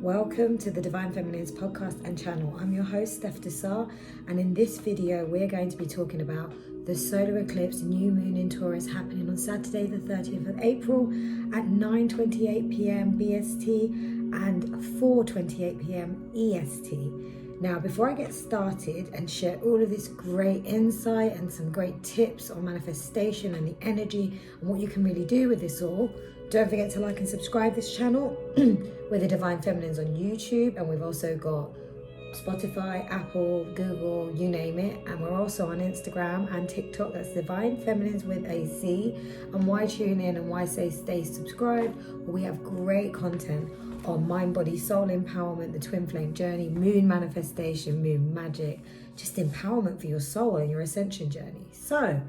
Welcome to the Divine Feminines podcast and channel. I'm your host, Steph Desar, and in this video, we're going to be talking about the solar eclipse new moon in Taurus happening on Saturday, the 30th of April at 9:28 p.m. BST and 4:28 p.m. EST. Now, before I get started and share all of this great insight and some great tips on manifestation and the energy and what you can really do with this all, don't forget to like and subscribe this channel. We're the Divine Feminines on YouTube, and we've also got Spotify, Apple, Google, you name it. And we're also on Instagram and TikTok. That's Divine Feminines with a Z. And why tune in and why say stay subscribed? Well, we have great content on mind, body, soul empowerment, the twin flame journey, moon manifestation, moon magic, just empowerment for your soul and your ascension journey. So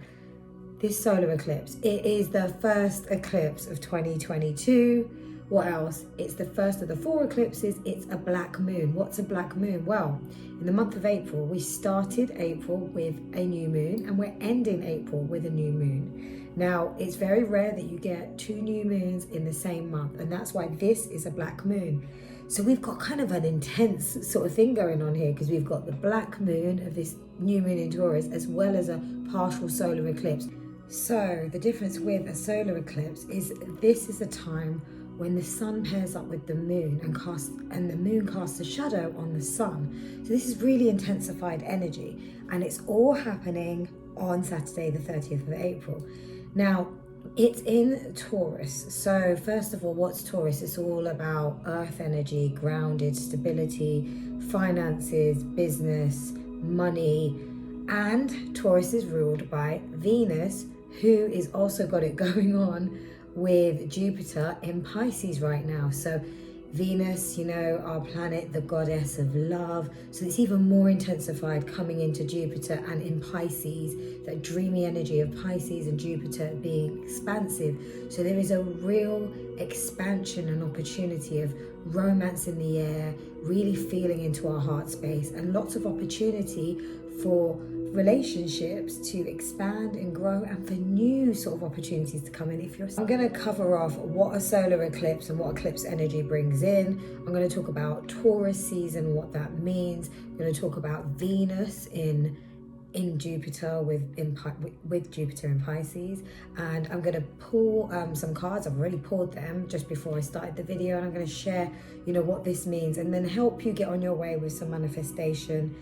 this solar eclipse, it is the first eclipse of 2022. What else? It's the first of the 4 eclipses. It's a black moon. What's a black moon? Well, in the month of April, we started April with a new moon and we're ending April with a new moon. Now, it's very rare that you get 2 new moons in the same month, and that's why this is a black moon. So we've got kind of an intense sort of thing going on here, because we've got the black moon of this new moon in Taurus as well as a partial solar eclipse. So the difference with a solar eclipse is this is a time when the sun pairs up with the moon and the moon casts a shadow on the sun. So this is really intensified energy, and it's all happening on Saturday the 30th of April. Now, it's in Taurus. So first of all, what's Taurus? It's all about earth energy, grounded, stability, finances, business, money, and Taurus is ruled by Venus, who is also got it going on with Jupiter in Pisces right now. So Venus, you know, our planet, the goddess of love. So it's even more intensified coming into Jupiter and in Pisces, that dreamy energy of Pisces and Jupiter being expansive. So there is a real expansion and opportunity of romance in the air, really feeling into our heart space, and lots of opportunity for relationships to expand and grow, and for new sort of opportunities to come in. I'm going to cover off what a solar eclipse and what eclipse energy brings in. I'm going to talk about Taurus season, what that means. I'm going to talk about Venus in Jupiter with Jupiter in Pisces, and I'm going to pull some cards. I've already pulled them just before I started the video, and I'm going to share, you know, what this means, and then help you get on your way with some manifestation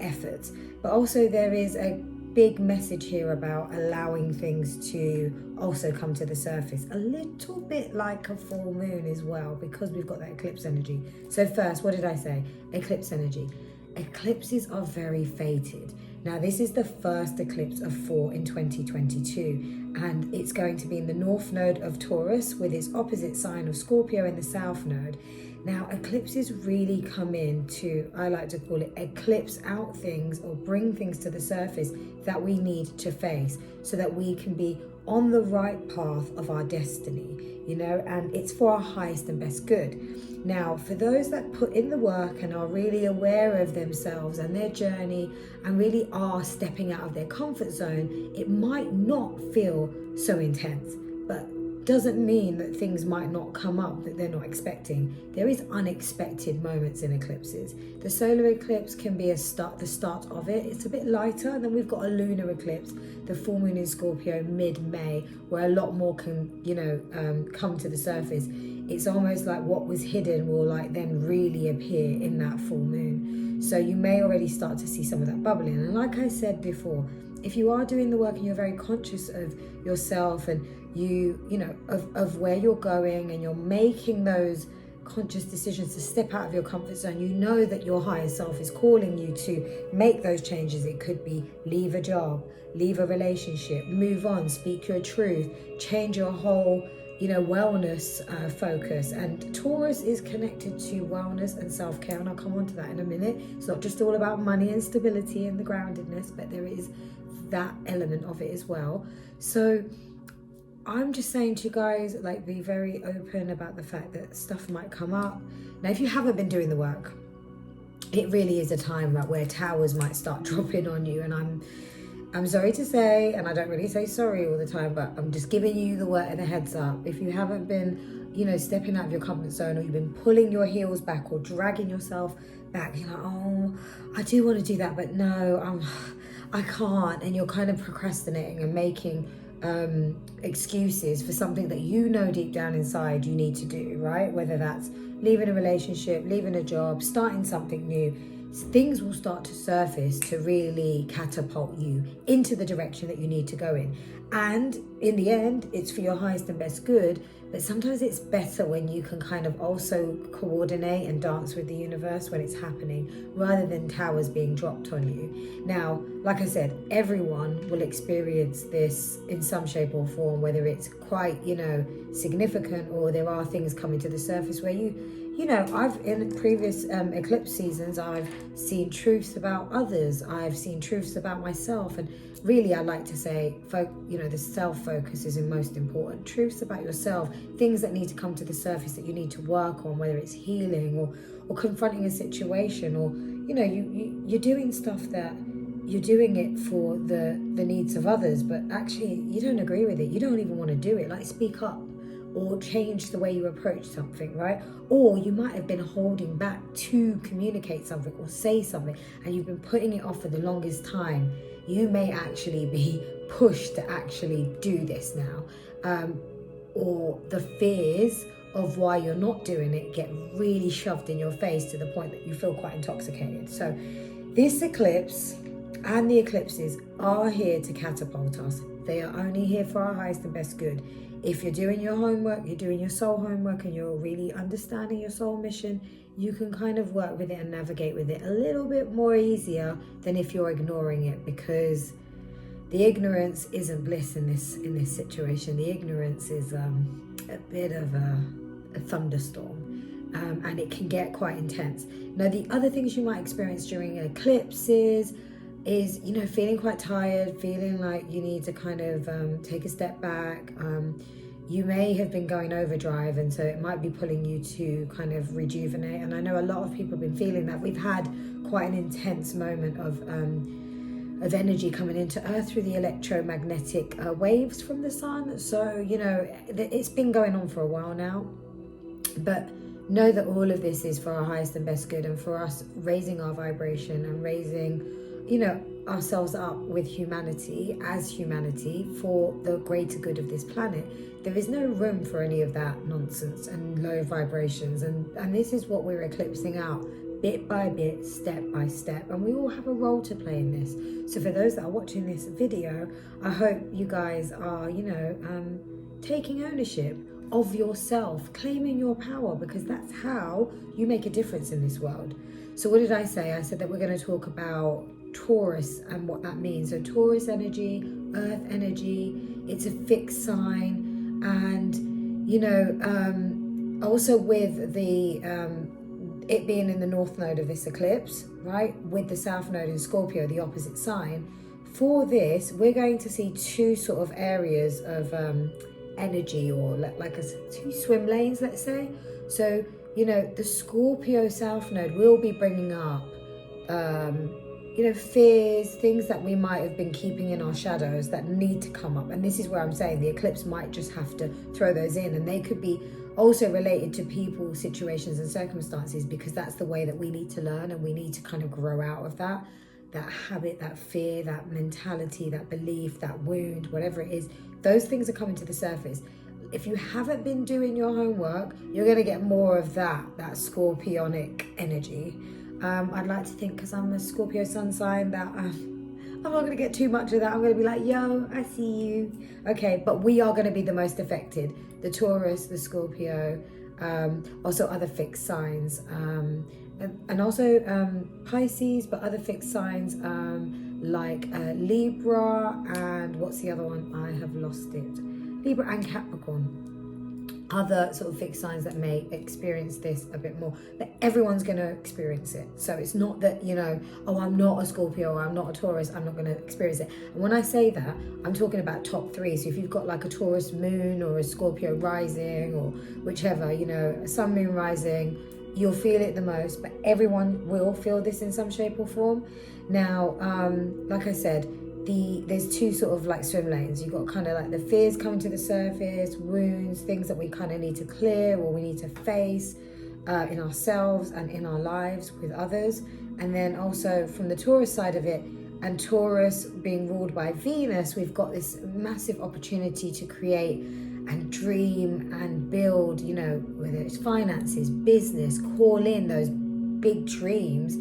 efforts. But also there is a big message here about allowing things to also come to the surface, a little bit like a full moon as well, because we've got that eclipse energy. So first, what did I say? Eclipse energy. Eclipses are very fated. Now, this is the first eclipse of 4 in 2022, and it's going to be in the north node of Taurus with its opposite sign of Scorpio in the south node. Now, eclipses really come in to, I like to call it, eclipse out things or bring things to the surface that we need to face so that we can be on the right path of our destiny, you know, and it's for our highest and best good. Now, for those that put in the work and are really aware of themselves and their journey and really are stepping out of their comfort zone, it might not feel so intense, but doesn't mean that things might not come up that they're not expecting. There is unexpected moments in eclipses. The solar eclipse can be the start of it. It's a bit lighter, and then we've got a lunar eclipse, the full moon in Scorpio mid-May, where a lot more can, you know, come to the surface. It's almost like what was hidden will like then really appear in that full moon. So you may already start to see some of that bubbling. And like I said before, if you are doing the work and you're very conscious of yourself and you know, of where you're going, and you're making those conscious decisions to step out of your comfort zone, you know that your higher self is calling you to make those changes. It could be leave a job, leave a relationship, move on, speak your truth, change your whole, you know, wellness focus. And Taurus is connected to wellness and self-care, and I'll come on to that in a minute. It's not just all about money and stability and the groundedness, but there is that element of it as well. So I'm just saying to you guys, like, be very open about the fact that stuff might come up. Now, if you haven't been doing the work, it really is a time where towers might start dropping on you, and I'm sorry to say, and I don't really say sorry all the time, but I'm just giving you the heads up. If you haven't been, stepping out of your comfort zone, or you've been pulling your heels back or dragging yourself back, you're like, oh, I do want to do that, but no, I can't. And you're kind of procrastinating and making excuses for something that deep down inside you need to do, right? Whether that's leaving a relationship, leaving a job, starting something new, things will start to surface to really catapult you into the direction that you need to go in. And in the end, it's for your highest and best good. But sometimes it's better when you can kind of also coordinate and dance with the universe when it's happening, rather than towers being dropped on you. Now, like I said, everyone will experience this in some shape or form, whether it's quite, significant, or there are things coming to the surface where I've in previous eclipse seasons, I've seen truths about others. I've seen truths about myself. And really, I like to say, the self-focus is the most important. Truths about yourself, things that need to come to the surface that you need to work on, whether it's healing or confronting a situation, or, you're doing stuff that you're doing it for the needs of others, but actually you don't agree with it. You don't even want to do it. Like, speak up. Or change the way you approach something, right? Or you might have been holding back to communicate something or say something, and you've been putting it off for the longest time. You may actually be pushed to actually do this now. Or the fears of why you're not doing it get really shoved in your face to the point that you feel quite intoxicated. So this eclipse and the eclipses are here to catapult us. They are only here for our highest and best good. If you're doing your homework, you're doing your soul homework, and you're really understanding your soul mission, you can kind of work with it and navigate with it a little bit more easier than if you're ignoring it, because the ignorance isn't bliss in this situation. The ignorance is a bit of a thunderstorm, and it can get quite intense. Now, the other things you might experience during eclipses is, feeling quite tired, feeling like you need to kind of take a step back. You may have been going overdrive, and so it might be pulling you to kind of rejuvenate. And I know a lot of people have been feeling that. We've had quite an intense moment of energy coming into Earth through the electromagnetic waves from the sun. So, it's been going on for a while now. But know that all of this is for our highest and best good, and for us raising our vibration and raising ourselves up with humanity as humanity for the greater good of this planet. There is no room for any of that nonsense and low vibrations, and this is what we're eclipsing out bit by bit, step by step, and we all have a role to play in this. So for those that are watching this video, I hope you guys are taking ownership of yourself, claiming your power, because that's how you make a difference in this world. So what did I say? I said that we're going to talk about Taurus and what that means. So Taurus energy, earth energy, it's a fixed sign. And also with the it being in the north node of this eclipse, right, with the south node in Scorpio, the opposite sign, for this we're going to see two sort of areas of energy, or like two swim lanes, let's say. So the Scorpio south node will be bringing up fears, things that we might have been keeping in our shadows that need to come up. And this is where I'm saying the eclipse might just have to throw those in, and they could be also related to people, situations and circumstances, because that's the way that we need to learn, and we need to kind of grow out of that habit, that fear, that mentality, that belief, that wound, whatever it is. Those things are coming to the surface. If you haven't been doing your homework, you're going to get more of that scorpionic energy. I'd like to think, because I'm a Scorpio sun sign, that I'm not going to get too much of that. I'm going to be like, yo, I see you. Okay, but we are going to be the most affected. The Taurus, the Scorpio, also other fixed signs, and also Pisces, but other fixed signs like Libra, and what's the other one? I have lost it. Libra and Capricorn. Other sort of fixed signs that may experience this a bit more, but everyone's going to experience it. So it's not that, oh, I'm not a Scorpio or I'm not a Taurus, I'm not going to experience it. And when I say that, I'm talking about top three. So if you've got like a Taurus moon or a Scorpio rising, or whichever, a sun, moon, rising, you'll feel it the most, but everyone will feel this in some shape or form. Now, like I said, there's two sort of like swim lanes. You've got kind of like the fears coming to the surface, wounds, things that we kind of need to clear or we need to face in ourselves and in our lives with others. And then also from the Taurus side of it, and Taurus being ruled by Venus, we've got this massive opportunity to create and dream and build, you know, whether it's finances, business, call in those big dreams,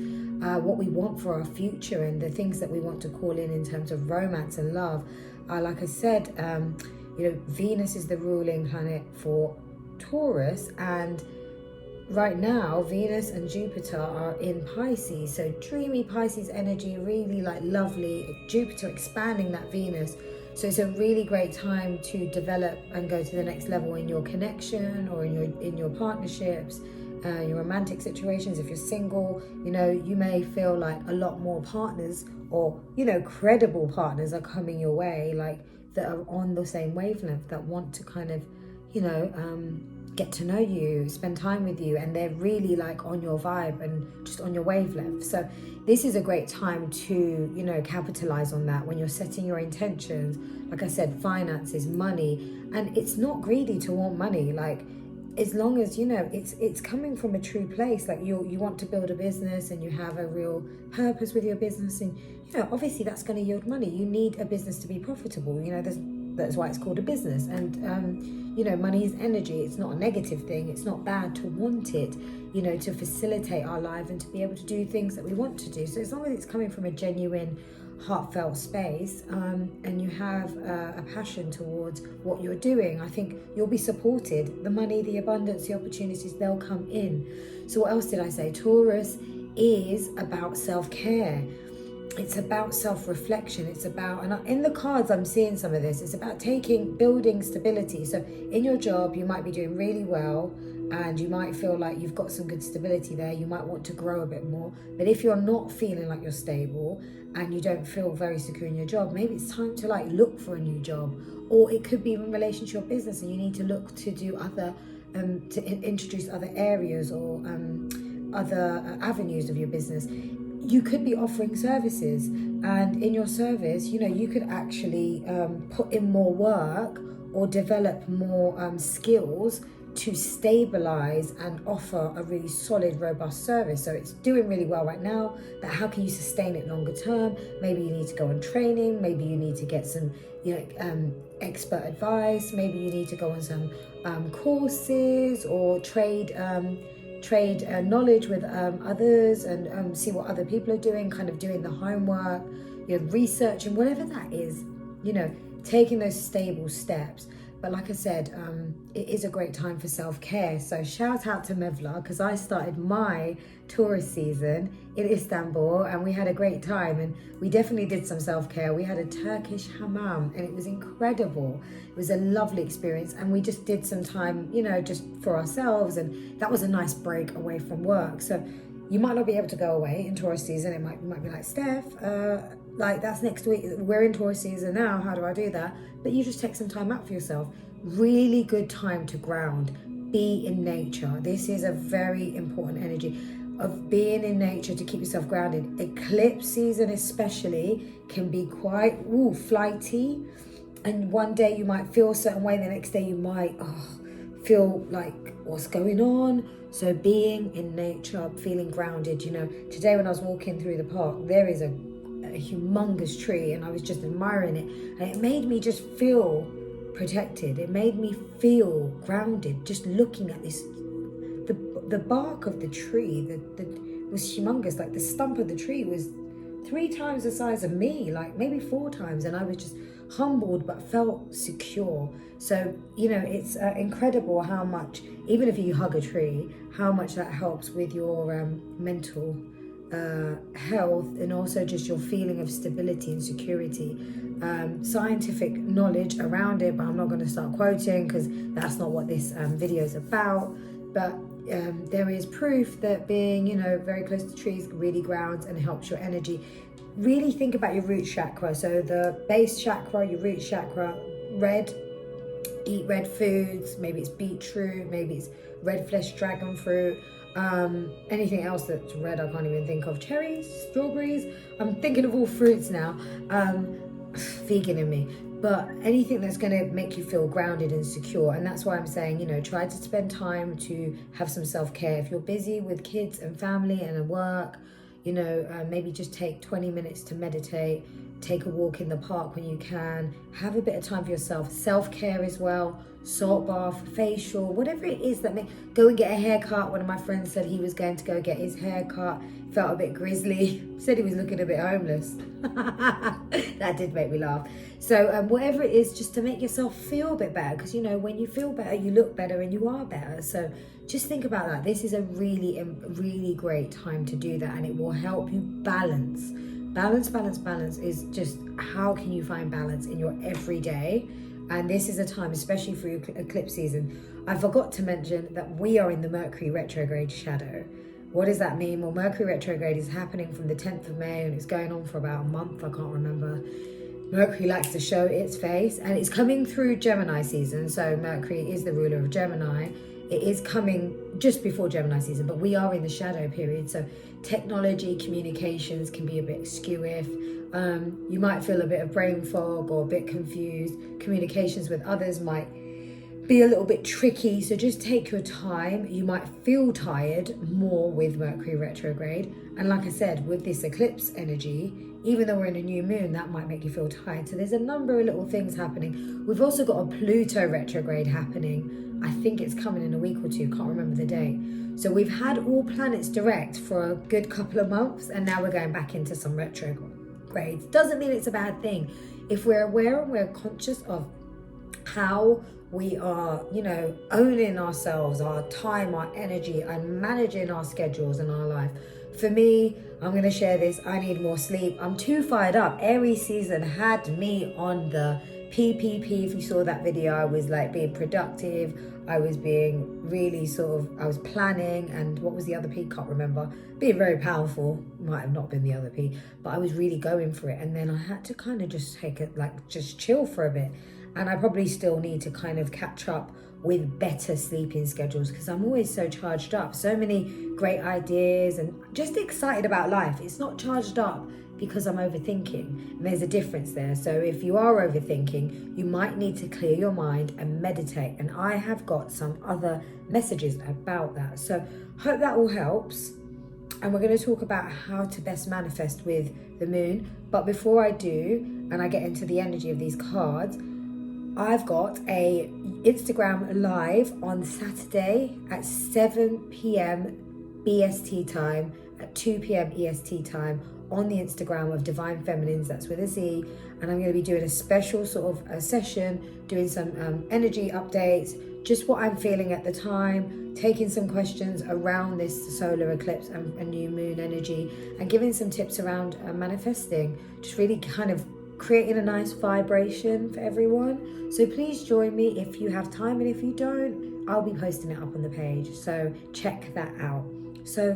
what we want for our future and the things that we want to call in terms of romance and love. Like I said, you know, Venus is the ruling planet for Taurus, and right now Venus and Jupiter are in Pisces, so dreamy Pisces energy, really like lovely. Jupiter expanding that Venus, so it's a really great time to develop and go to the next level in your connection or in your partnerships, your romantic situations. If you're single, you know, you may feel like a lot more partners, or, you know, credible partners are coming your way, like that are on the same wavelength, that want to kind of, you know, get to know you, spend time with you, and they're really like on your vibe and just on your wavelength. So this is a great time to, you know, capitalize on that when you're setting your intentions. Like I said, finances, money, and it's not greedy to want money. Like, as long as, you know, it's coming from a true place, like you want to build a business and you have a real purpose with your business, and, you know, obviously that's going to yield money. You need a business to be profitable, you know, that's why it's called a business. And you know, money is energy. It's not a negative thing. It's not bad to want it, you know, to facilitate our life and to be able to do things that we want to do. So as long as it's coming from a genuine, heartfelt space, and you have a passion towards what you're doing, I think you'll be supported. The money, the abundance, the opportunities, they'll come in. So what else did I say? Taurus is about self-care. It's about self-reflection. It's about, and in the cards I'm seeing some of this, it's about building stability. So in your job, you might be doing really well and you might feel like you've got some good stability there. You might want to grow a bit more. But if you're not feeling like you're stable and you don't feel very secure in your job, maybe it's time to like look for a new job. Or it could be in relation to your business and you need to look to do other, to introduce other areas or other avenues of your business. You could be offering services, and in your service, you know, you could actually put in more work or develop more skills to stabilize and offer a really solid, robust service. So it's doing really well right now, but how can you sustain it longer term? Maybe you need to go on training, maybe you need to get some, you know, expert advice, maybe you need to go on some courses or trade knowledge with others, and see what other people are doing, kind of doing the homework, you know, research and whatever that is, you know, taking those stable steps. But like I said, it is a great time for self-care. So shout out to Mevla, because I started my Taurus season in Istanbul and we had a great time, and we definitely did some self-care. We had a Turkish hammam and it was incredible. It was a lovely experience, and we just did some time, you know, just for ourselves, and that was a nice break away from work. So you might not be able to go away in Taurus season. It might be like, Steph, like that's next week. We're in Taurus season now. How do I do that? But you just take some time out for yourself. Really good time to ground. Be in nature. This is a very important energy of being in nature to keep yourself grounded. Eclipse season especially can be quite flighty. And one day you might feel a certain way. The next day you might feel like, what's going on? So being in nature, feeling grounded. You know, today when I was walking through the park, there is a humongous tree, and I was just admiring it, and it made me just feel protected. It made me feel grounded just looking at this. The bark of the tree was humongous. Like the stump of the tree was 3 times the size of me, like maybe 4 times, and I was just humbled but felt secure. So, you know, it's incredible how much, even if you hug a tree, how much that helps with your mental health, and also just your feeling of stability and security. Scientific knowledge around it, but I'm not going to start quoting because that's not what this video is about. But there is proof that being, you know, very close to trees really grounds and helps your energy. Really think about your root chakra. So the base chakra, your root chakra, red, eat red foods. Maybe it's beetroot, maybe it's red flesh dragon fruit. Anything else that's red I can't even think of. Cherries, strawberries, I'm thinking of all fruits now. vegan in me, but anything that's going to make you feel grounded and secure. And that's why I'm saying, you know, try to spend time to have some self-care. If you're busy with kids and family and work, you know, maybe just take 20 minutes to meditate, take a walk in the park when you can, have a bit of time for yourself, self-care as well, salt bath, facial, whatever it is that go and get a haircut. One of my friends said he was going to go get his haircut, felt a bit grizzly, said he was looking a bit homeless. That did make me laugh. So whatever it is, just to make yourself feel a bit better, because you know, when you feel better, you look better and you are better. So just think about that. This is a really great time to do that, and it will help you balance. Balance is just, how can you find balance in your everyday? And this is a time, especially for eclipse season. I forgot to mention that we are in the Mercury retrograde shadow. What does that mean? Well, Mercury retrograde is happening from the 10th of May and it's going on for about a month. I can't remember. Mercury likes to show its face, and it's coming through Gemini season. So Mercury is the ruler of Gemini. It is coming just before Gemini season, but we are in the shadow period. So technology, communications can be a bit skew-if. You might feel a bit of brain fog or a bit confused. Communications with others might be a little bit tricky. So just take your time. You might feel tired more with Mercury retrograde. And like I said, with this eclipse energy, even though we're in a new moon, that might make you feel tired. So there's a number of little things happening. We've also got a Pluto retrograde happening. I think it's coming in a week or two, can't remember the date. So we've had all planets direct for a good couple of months, and now we're going back into some retrogrades. Doesn't mean it's a bad thing. If we're aware and we're conscious of how we are, you know, owning ourselves, our time, our energy, and managing our schedules and our life. For me, I'm going to share this. I need more sleep. I'm too fired up. Aries season had me on the PPP. If you saw that video, I was like being productive. I was being really I was planning, and what was the other P? Can't remember. Being very powerful. Might have not been the other P, but I was really going for it. And then I had to kind of just take it, like just chill for a bit. And I probably still need to kind of catch up with better sleeping schedules, because I'm always so charged up. So many great ideas and just excited about life. It's not charged up because I'm overthinking, and there's a difference there. So if you are overthinking, you might need to clear your mind and meditate, and I have got some other messages about that. So hope that all helps, and we're going to talk about how to best manifest with the moon. But before I do, and I get into the energy of these cards, I've got a Instagram live on Saturday at 7 p.m. BST time, at 2 p.m. EST time, on the Instagram of Divine Feminines, that's with a Z, and I'm going to be doing a special sort of a session, doing some energy updates, just what I'm feeling at the time, taking some questions around this solar eclipse and new moon energy, and giving some tips around manifesting, just really kind of creating a nice vibration for everyone. So please join me if you have time, and if you don't, I'll be posting it up on the page, so check that out. So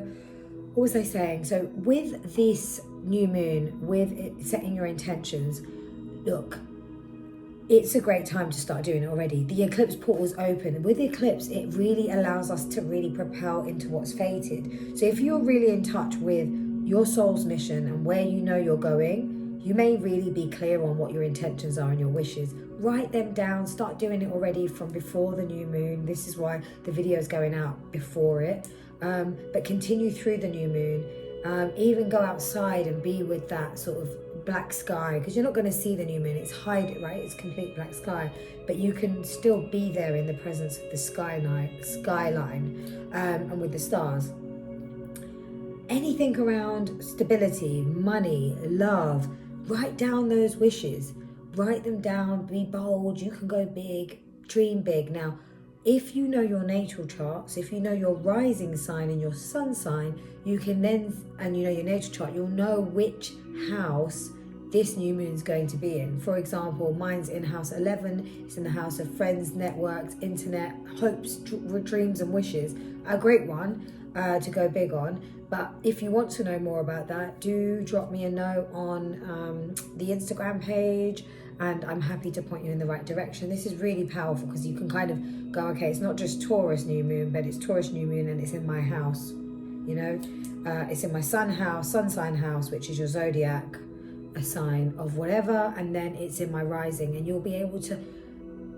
what was I saying? So with this new moon, with it, setting your intentions, look, it's a great time to start doing it already. The eclipse portal's open. With the eclipse, it really allows us to really propel into what's fated. So if you're really in touch with your soul's mission and where you know you're going, you may really be clear on what your intentions are and your wishes. Write them down, start doing it already from before the new moon. This is why the video is going out before it. But continue through the new moon. Even go outside and be with that sort of black sky, because you're not going to see the new moon. It's right? It's complete black sky. But you can still be there in the presence of the skyline and with the stars. Anything around stability, money, love, write down those wishes. Write them down, be bold. You can go big, dream big. Now, if you know your natal charts, if you know your rising sign and your sun sign, you can then, and you know your natal chart, you'll know which house this new moon is going to be in. For example, mine's in house 11. It's in the house of friends, networks, internet, hopes, dreams and wishes. A great one to go big on. But if you want to know more about that, do drop me a note on the Instagram page, and I'm happy to point you in the right direction. This is really powerful because you can kind of go, okay, it's not just Taurus new moon, but it's Taurus new moon and it's in my house, you know. It's in my sun sign house, which is your zodiac a sign of whatever, and then it's in my rising. And you'll be able to,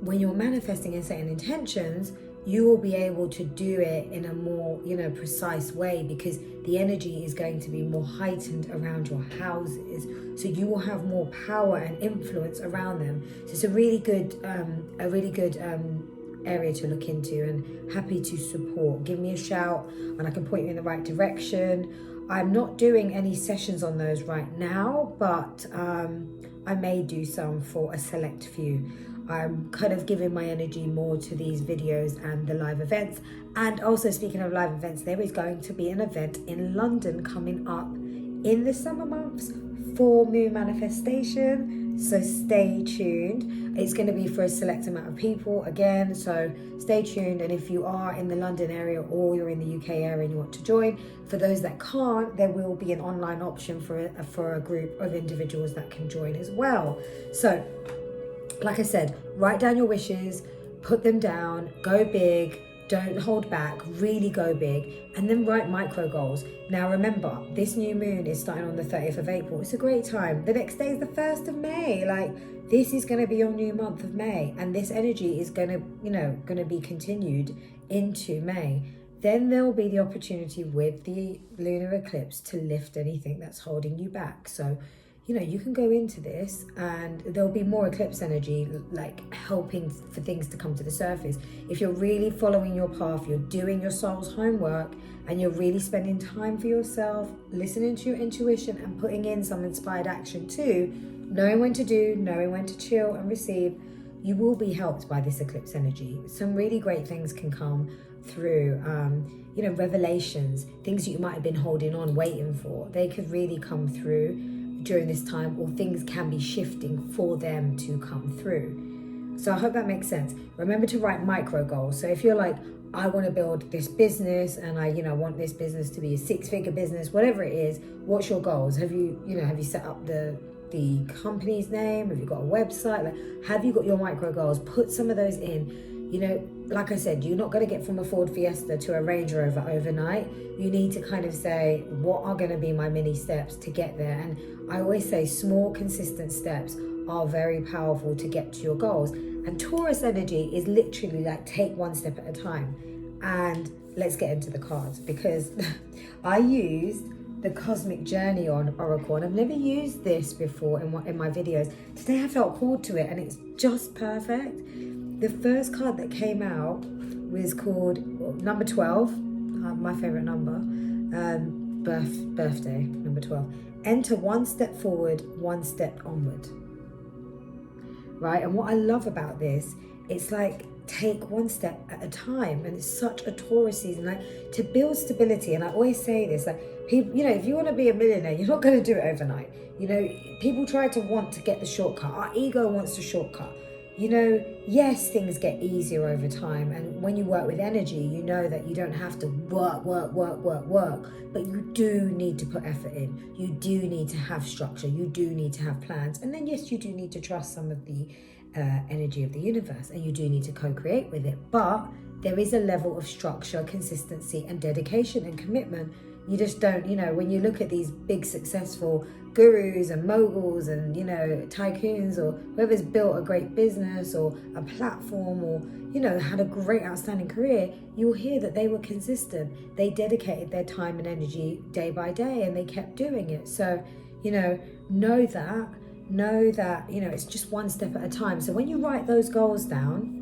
when you're manifesting and setting intentions, you will be able to do it in a more, precise way, because the energy is going to be more heightened around your houses. So you will have more power and influence around them. So it's a really good area to look into, and happy to support. Give me a shout and I can point you in the right direction. I'm not doing any sessions on those right now, but I may do some for a select few. I'm kind of giving my energy more to these videos and the live events. And also, speaking of live events, there is going to be an event in London coming up in the summer months for moon manifestation. So stay tuned. It's going to be for a select amount of people again. So stay tuned. And if you are in the London area or you're in the UK area and you want to join, for those that can't, there will be an online option for a group of individuals that can join as well. So, like I said, write down your wishes, put them down, go big, don't hold back, really go big, and then write micro goals. Now remember, this new moon is starting on the 30th of April. It's a great time. The next day is the 1st of May. This is going to be your new month of May, and this energy is going to be continued into May. Then there'll be the opportunity with the lunar eclipse to lift anything that's holding you back. So you can go into this and there'll be more eclipse energy, helping for things to come to the surface. If you're really following your path, you're doing your soul's homework, and you're really spending time for yourself, listening to your intuition and putting in some inspired action too, knowing when to do, knowing when to chill and receive, you will be helped by this eclipse energy. Some really great things can come through, revelations, things that you might have been holding on, waiting for. They could really come through during this time, or things can be shifting for them to come through. So I hope that makes sense. Remember to write micro goals. So if you're like, I want to build this business and I want this business to be a 6-figure business, whatever it is, what's your goals? Have you set up the company's name? Have you got a website? Have you got your micro goals? Put some of those in. Like I said, you're not going to get from a Ford Fiesta to a Range Rover overnight. You need to kind of say, what are going to be my mini steps to get there? And I always say small, consistent steps are very powerful to get to your goals. And Taurus energy is literally take one step at a time. And let's get into the cards, because I used the Cosmic Journey on Oracle, and I've never used this before in my videos. Today I felt called to it, and it's just perfect. The first card that came out was called number 12, my favorite number, birthday, number 12. Enter one step forward, one step onward. Right? And what I love about this, it's take one step at a time. And it's such a Taurus season, to build stability. And I always say this, people, if you want to be a millionaire, you're not going to do it overnight. People try to want to get the shortcut. Our ego wants the shortcut. Yes, things get easier over time. And when you work with energy, you know that you don't have to work, but you do need to put effort in. You do need to have structure. You do need to have plans. And then, yes, you do need to trust some of the energy of the universe, and you do need to co-create with it. But there is a level of structure, consistency, and dedication and commitment. You just don't, when you look at these big successful gurus and moguls and, tycoons, or whoever's built a great business or a platform, or, had a great outstanding career, you'll hear that they were consistent. They dedicated their time and energy day by day, and they kept doing it. So, know that, it's just one step at a time. So when you write those goals down,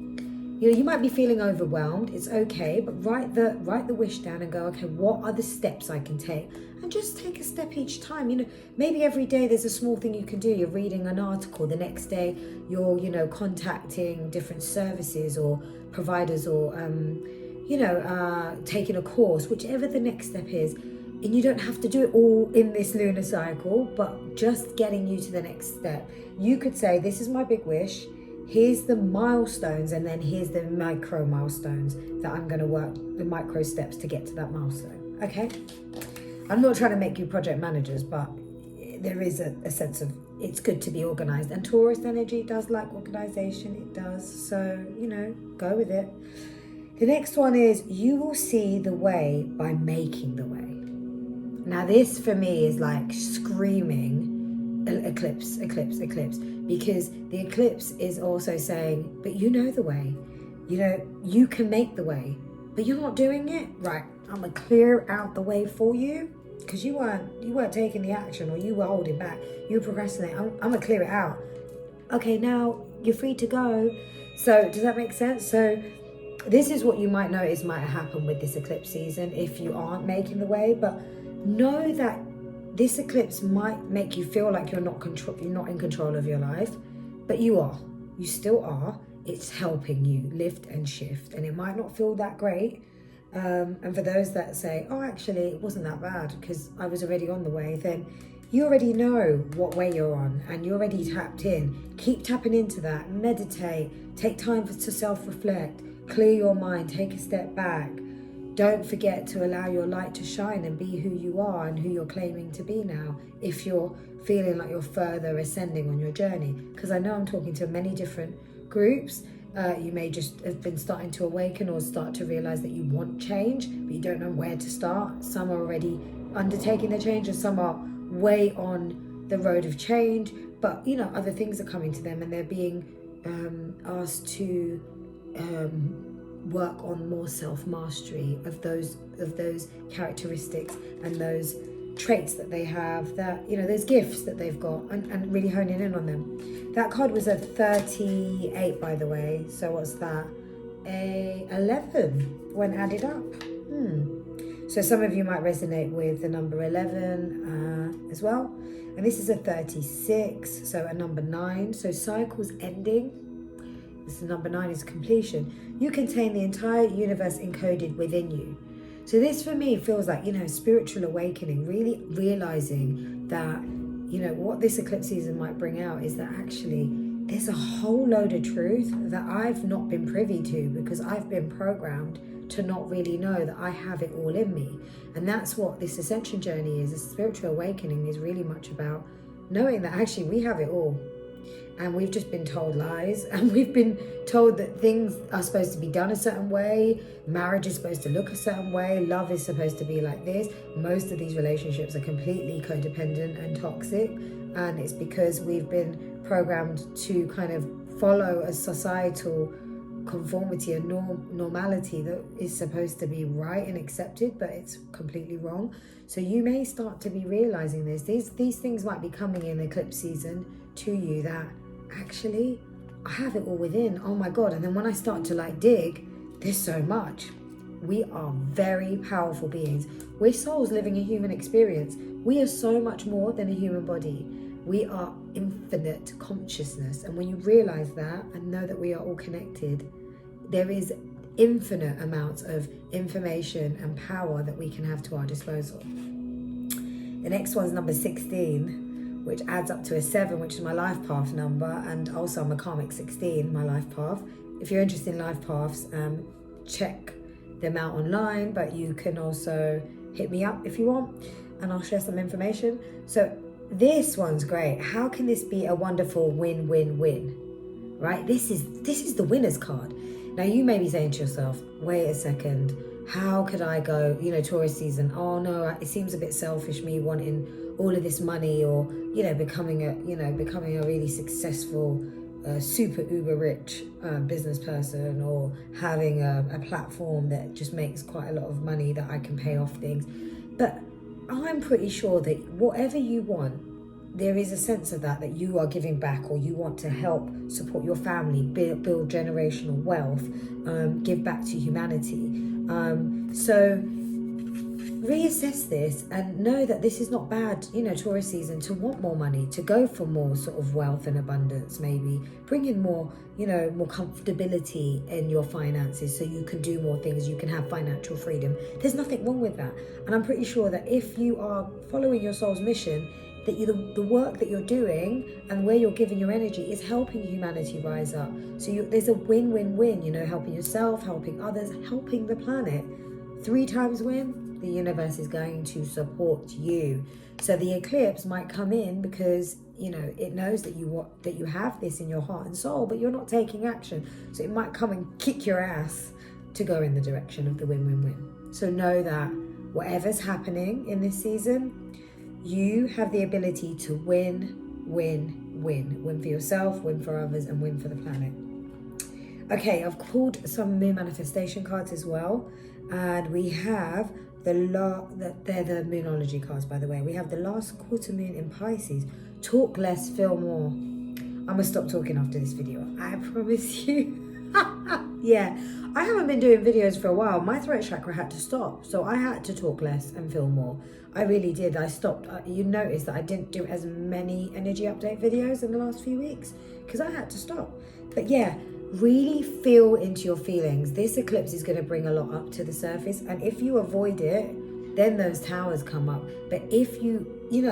you might be feeling overwhelmed. It's okay, but write the wish down and go, okay, what are the steps I can take? And just take a step each time. Maybe every day there's a small thing you can do. You're reading an article. The next day you're, contacting different services or providers, or, taking a course, whichever the next step is. And you don't have to do it all in this lunar cycle, but just getting you to the next step. You could say, this is my big wish. Here's the milestones, and then here's the micro milestones that I'm going to work, the micro steps to get to that milestone. Okay? I'm not trying to make you project managers, but there is a sense of, it's good to be organized. And Taurus energy does like organization. It does. So, go with it. The next one is, you will see the way by making the way. Now, this for me is screaming eclipse, because the eclipse is also saying, but you know the way, you can make the way, but you're not doing it right. I'm gonna clear out the way for you because you weren't taking the action, or you were holding back, you were procrastinating. I'm gonna clear it out. Okay, now you're free to go. So does that make sense? So this is what you might notice might happen with this eclipse season if you aren't making the way. But know that this eclipse might make you feel like you're not in control of your life, but you are. You still are. It's helping you lift and shift, and it might not feel that great. And for those that say, oh, actually, it wasn't that bad because I was already on the way, then you already know what way you're on and you're already tapped in. Keep tapping into that. Meditate. Take time to self-reflect. Clear your mind. Take a step back. Don't forget to allow your light to shine and be who you are and who you're claiming to be now, if you're feeling like you're further ascending on your journey. Because I know I'm talking to many different groups. You may just have been starting to awaken or start to realize that you want change, but you don't know where to start. Some are already undertaking the change, and some are way on the road of change, but other things are coming to them, and they're being asked to work on more self-mastery of those characteristics and those traits that they have, that those gifts that they've got, and really honing in on them. That card was a 38, by the way. So what's that? A 11 when added up. So some of you might resonate with the number 11 as well. And this is a 36, so a number 9. So cycles ending. This is number 9 is completion. You contain the entire universe encoded within you. So this for me feels like, spiritual awakening, really realizing that, what this eclipse season might bring out is that actually there's a whole load of truth that I've not been privy to because I've been programmed to not really know that I have it all in me. And that's what this ascension journey is. A spiritual awakening is really much about knowing that actually we have it all. And we've just been told lies, and we've been told that things are supposed to be done a certain way, marriage is supposed to look a certain way, love is supposed to be like this. Most of these relationships are completely codependent and toxic, and it's because we've been programmed to kind of follow a societal conformity, a normality that is supposed to be right and accepted, but it's completely wrong. So you may start to be realizing this. These things might be coming in eclipse season to you, that actually I have it all within. Oh my God. And then when I start to dig, there's so much. We are very powerful beings. We're souls living a human experience. We are so much more than a human body. We are infinite consciousness. And when you realize that and know that we are all connected, there is infinite amounts of information and power that we can have to our disposal. The next one's number 16, which adds up to a 7, which is my life path number, and also I'm a karmic 16, my life path. If you're interested in life paths, check them out online, but you can also hit me up if you want, and I'll share some information. So this one's great. How can this be a wonderful win-win-win? Right? This is the winner's card. Now you may be saying to yourself, wait a second, how could I go, Taurus season? Oh no, it seems a bit selfish, me wanting all of this money, or becoming a really successful, super uber rich business person, or having a platform that just makes quite a lot of money that I can pay off things. But I'm pretty sure that whatever you want, there is a sense of that you are giving back, or you want to help support your family, build generational wealth, give back to humanity. So reassess this and know that this is not bad, Taurus season, to want more money, to go for more sort of wealth and abundance, maybe bring in more, more comfortability in your finances so you can do more things, you can have financial freedom. There's nothing wrong with that. And I'm pretty sure that if you are following your soul's mission, that the work that you're doing and where you're giving your energy is helping humanity rise up. So there's a win-win-win, helping yourself, helping others, helping the planet. 3 times win. The universe is going to support you. So the eclipse might come in because it knows that you have this in your heart and soul, but you're not taking action. So it might come and kick your ass to go in the direction of the win-win-win. So know that whatever's happening in this season, you have the ability to win win. Win for yourself, win for others, and win for the planet. Okay, I've pulled some moon manifestation cards as well, and we have they're the moonology cards, by the way. We have the last quarter moon in Pisces. Talk less, feel more. I'm gonna stop talking after this video, I promise you. Yeah, I haven't been doing videos for a while. My throat chakra had to stop, so I had to talk less and feel more. I really did. I stopped. You noticed that I didn't do as many energy update videos in the last few weeks because I had to stop. But yeah, really feel into your feelings. This eclipse is going to bring a lot up to the surface, and if you avoid it, then those towers come up. But if you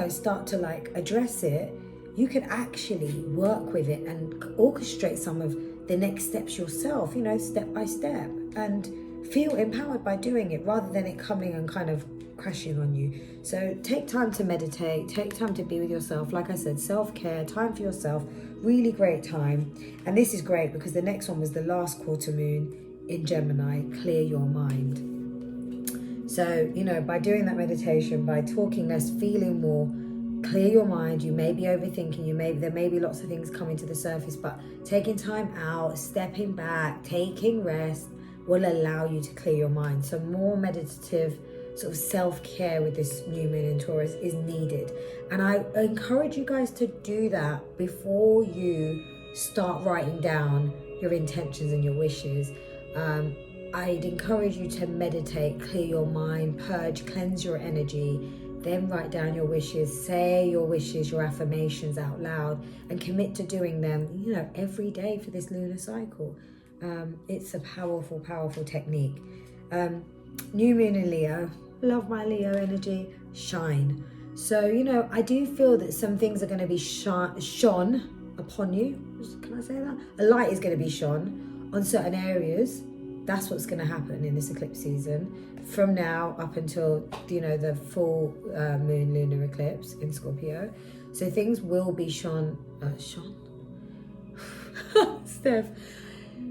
start to like address it, you can actually work with it and orchestrate some of the next steps yourself, step by step, and feel empowered by doing it rather than it coming and kind of crashing on you. So take time to meditate, take time to be with yourself. Like I said, self-care, time for yourself, really great time. And this is great because the next one was the last quarter moon in Gemini, clear your mind. So, by doing that meditation, by talking less, feeling more, clear your mind. You may be overthinking, there may be lots of things coming to the surface, but taking time out, stepping back, taking rest will allow you to clear your mind. So more meditative sort of self-care with this new moon in Taurus is needed. And I encourage you guys to do that before you start writing down your intentions and your wishes. I'd encourage you to meditate, clear your mind, purge, cleanse your energy, then write down your wishes, say your wishes, your affirmations out loud, and commit to doing them, every day for this lunar cycle. It's a powerful, powerful technique. New moon in Leo, love my Leo energy, shine. So, I do feel that some things are going to be shone upon you. Can I say that? A light is going to be shone on certain areas. That's what's going to happen in this eclipse season from now up until, the full moon lunar eclipse in Scorpio. So things will be shone. Steph.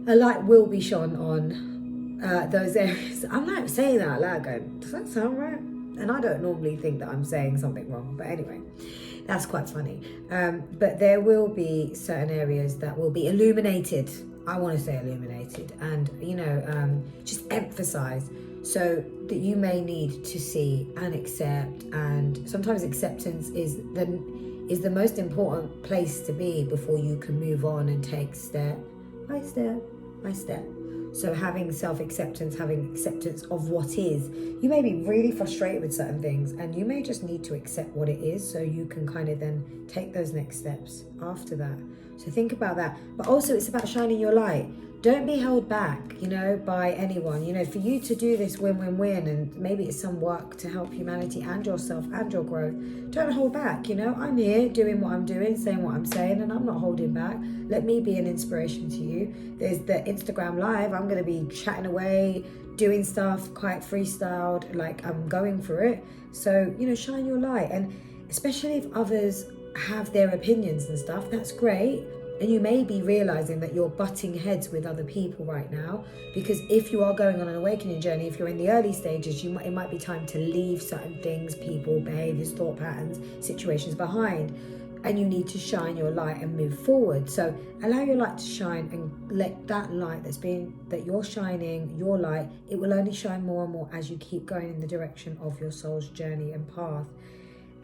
A light will be shone on those areas. I'm not saying that out loud going, does that sound right? And I don't normally think that I'm saying something wrong. But anyway, that's quite funny. But there will be certain areas that will be illuminated. I want to say illuminated and, just emphasize so that you may need to see and accept. And sometimes acceptance is the most important place to be before you can move on and take step by step by step. So having self-acceptance, having acceptance of what is. You may be really frustrated with certain things and you may just need to accept what it is so you can kind of then take those next steps after that. So think about that. But also it's about shining your light. Don't be held back, by anyone. For you to do this win-win-win, and maybe it's some work to help humanity and yourself and your growth. Don't hold back, I'm here doing what I'm doing, saying what I'm saying, and I'm not holding back. Let me be an inspiration to you. There's the Instagram Live. I'm going to be chatting away, doing stuff quite freestyled, like I'm going for it. So, shine your light. And especially if others have their opinions and stuff, that's great. And you may be realizing that you're butting heads with other people right now, because if you are going on an awakening journey, if you're in the early stages, it might be time to leave certain things, people, behaviors, thought patterns, situations behind, and you need to shine your light and move forward. So allow your light to shine and let that light that you're shining, your light, it will only shine more and more as you keep going in the direction of your soul's journey and path.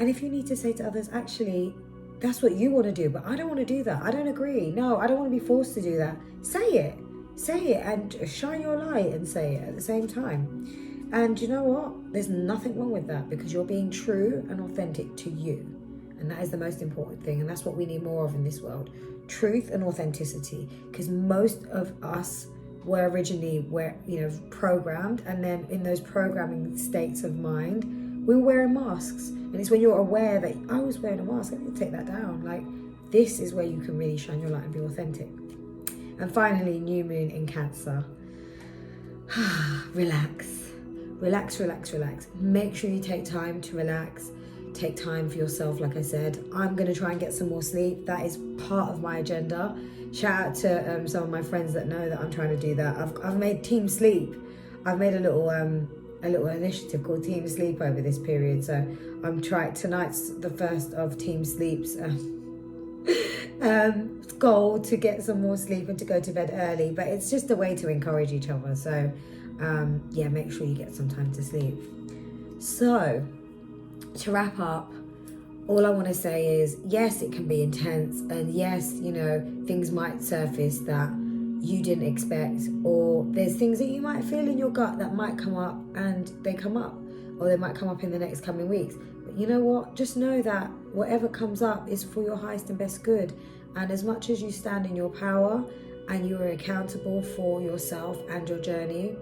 And if you need to say to others, actually, that's what you want to do, but I don't want to do that. I don't agree. No, I don't want to be forced to do that. Say it and shine your light and say it at the same time. And you know what? There's nothing wrong with that because you're being true and authentic to you. And that is the most important thing. And that's what we need more of in this world. Truth and authenticity. Because most of us were originally programmed. And then in those programming states of mind, we were wearing masks. And it's when you're aware that I was wearing a mask, I need to take that down. Like, this is where you can really shine your light and be authentic. And finally, new moon in Cancer. Relax. Make sure you take time to relax. Take time for yourself, like I said. I'm going to try and get some more sleep. That is part of my agenda. Shout out to some of my friends that know that I'm trying to do that. I've made Team Sleep. I've made a little initiative called Team Sleep over this period. So I'm trying. Tonight's the first of Team Sleep's goal to get some more sleep and to go to bed early, but it's just a way to encourage each other. So yeah, make sure you get some time to sleep. So to wrap up, all I want to say is, yes, it can be intense, and yes, you know, things might surface that you didn't expect, or there's things that you might feel in your gut that might come up, and they come up, or they might come up in the next coming weeks. But you know what? Just know that whatever comes up is for your highest and best good. And as much as you stand in your power and you are accountable for yourself and your journey,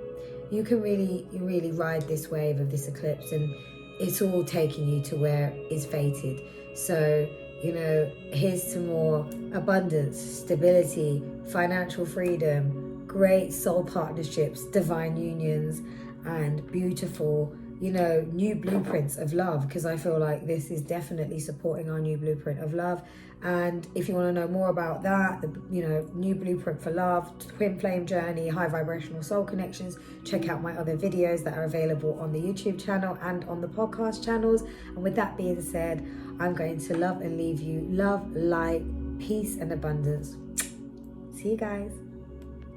you can really ride this wave of this eclipse, and it's all taking you to where it's fated. So, you know, here's to more abundance, stability, financial freedom, great soul partnerships, divine unions, and beautiful, you know, new blueprints of love, because I feel like this is definitely supporting our new blueprint of love. And if you want to know more about that, the, you know, new blueprint for love, twin flame journey, high vibrational soul connections, check out my other videos that are available on the YouTube channel and on the podcast channels. And with that being said, I'm going to love and leave you. Love, light, peace, and abundance. See you guys.